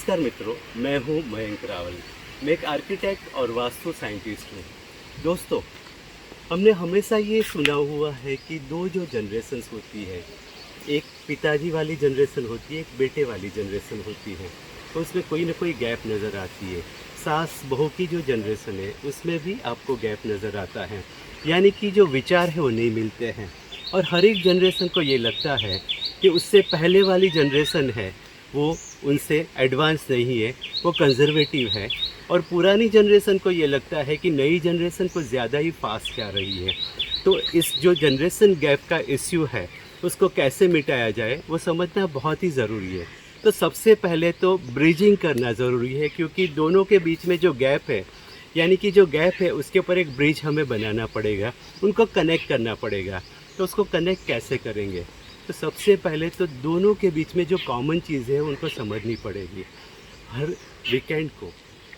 नमस्कार मित्रों, मैं हूं मयंक रावल। मैं एक आर्किटेक्ट और वास्तु साइंटिस्ट हूं। दोस्तों, हमने हमेशा ये सुना हुआ है कि दो जो जनरेशन्स होती है, एक पिताजी वाली जनरेशन होती है, एक बेटे वाली जनरेशन होती है, तो उसमें कोई ना कोई गैप नज़र आती है। सास बहू की जो जनरेशन है उसमें भी आपको गैप नज़र आता है, यानी कि जो विचार है वो नहीं मिलते हैं। और हर एक जनरेशन को ये लगता है कि उससे पहले वाली जनरेशन है वो उनसे एडवांस नहीं है, वो कंजर्वेटिव है। और पुरानी जनरेशन को ये लगता है कि नई जनरेशन को ज़्यादा ही फास्ट जा रही है। तो इस जो जनरेशन गैप का इश्यू है उसको कैसे मिटाया जाए वो समझना बहुत ही ज़रूरी है। तो सबसे पहले तो ब्रिजिंग करना ज़रूरी है, क्योंकि दोनों के बीच में जो गैप है, यानी कि जो गैप है उसके ऊपर एक ब्रिज हमें बनाना पड़ेगा, उनको कनेक्ट करना पड़ेगा। तो उसको कनेक्ट कैसे करेंगे? तो सबसे पहले तो दोनों के बीच में जो कॉमन चीज़ है उनको समझनी पड़ेगी। हर वीकेंड को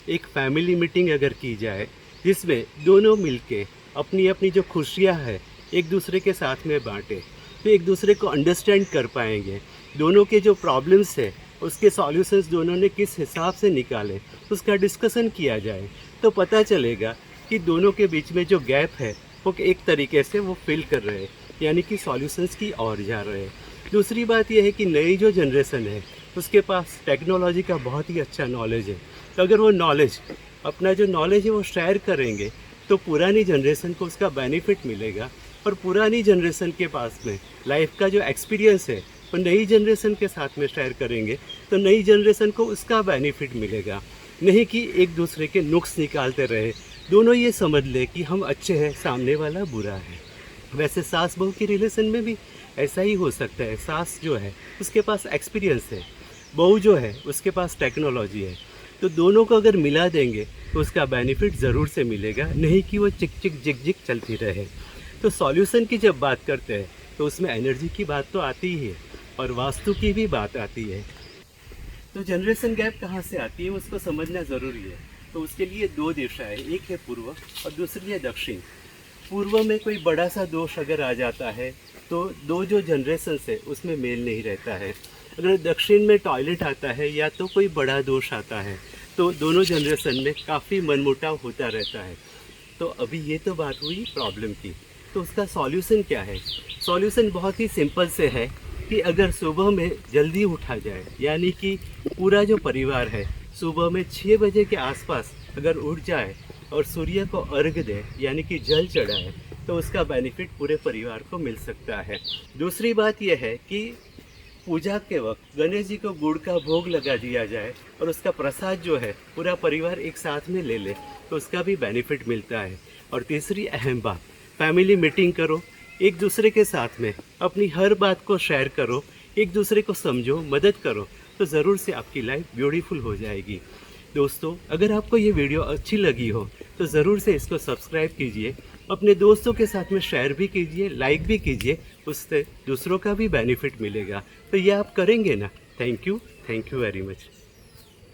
एक फैमिली मीटिंग अगर की जाए जिसमें दोनों मिलके अपनी अपनी जो खुशियां है एक दूसरे के साथ में बांटें, तो एक दूसरे को अंडरस्टैंड कर पाएंगे। दोनों के जो प्रॉब्लम्स है उसके सॉल्यूशंस दोनों ने किस हिसाब से निकाले, उसका डिस्कशन किया जाए, तो पता चलेगा कि दोनों के बीच में जो गैप है वो एक तरीके से वो फिल कर रहे हैं, यानी कि सॉल्यूशंस की ओर जा रहे हैं। दूसरी बात यह है कि नई जो जनरेशन है उसके पास टेक्नोलॉजी का बहुत ही अच्छा नॉलेज है। तो अगर वो नॉलेज, अपना जो नॉलेज है वो शेयर करेंगे तो पुरानी जनरेशन को उसका बेनिफिट मिलेगा। और पुरानी जनरेशन के पास में लाइफ का जो एक्सपीरियंस है वो नई जनरेशन के साथ में शेयर करेंगे तो नई जनरेशन को उसका बेनिफिट मिलेगा। नहीं कि एक दूसरे के नुक्स निकालते रहे। दोनों ये समझ ले कि हम अच्छे हैं, सामने वाला बुरा है। वैसे सास बहू के रिलेशन में भी ऐसा ही हो सकता है। सास जो है उसके पास एक्सपीरियंस है, बहू जो है उसके पास टेक्नोलॉजी है। तो दोनों को अगर मिला देंगे तो उसका बेनिफिट ज़रूर से मिलेगा, नहीं कि वो चिक चिक जिक जिक चलती रहे। तो सॉल्यूशन की जब बात करते हैं तो उसमें एनर्जी की बात तो आती ही है और वास्तु की भी बात आती है। तो जनरेशन गैप कहाँ से आती है उसको समझना ज़रूरी है। तो उसके लिए दो दिशा है, एक है पूर्व और दूसरी है दक्षिण। पूर्व में कोई बड़ा सा दोष अगर आ जाता है तो दो जो जनरेशन है उसमें मेल नहीं रहता है। अगर दक्षिण में टॉयलेट आता है या तो कोई बड़ा दोष आता है तो दोनों जनरेशन में काफ़ी मनमुटाव होता रहता है। तो अभी ये तो बात हुई प्रॉब्लम की, तो उसका सॉल्यूशन क्या है? सॉल्यूशन बहुत ही सिंपल से है कि अगर सुबह में जल्दी उठा जाए, यानी कि पूरा जो परिवार है सुबह में 6 बजे के आसपास अगर उठ जाए और सूर्य को अर्घ दे, यानी कि जल चढ़ाए, तो उसका बेनिफिट पूरे परिवार को मिल सकता है। दूसरी बात यह है कि पूजा के वक्त गणेश जी को गुड़ का भोग लगा दिया जाए और उसका प्रसाद जो है पूरा परिवार एक साथ में ले ले, तो उसका भी बेनिफिट मिलता है। और तीसरी अहम बात, फैमिली मीटिंग करो, एक दूसरे के साथ में अपनी हर बात को शेयर करो, एक दूसरे को समझो, मदद करो, तो ज़रूर से आपकी लाइफ ब्यूटीफुल हो जाएगी। दोस्तों, अगर आपको ये वीडियो अच्छी लगी हो तो ज़रूर से इसको सब्सक्राइब कीजिए, अपने दोस्तों के साथ में शेयर भी कीजिए, लाइक भी कीजिए, उससे दूसरों का भी बेनिफिट मिलेगा। तो ये आप करेंगे ना? Thank you very much.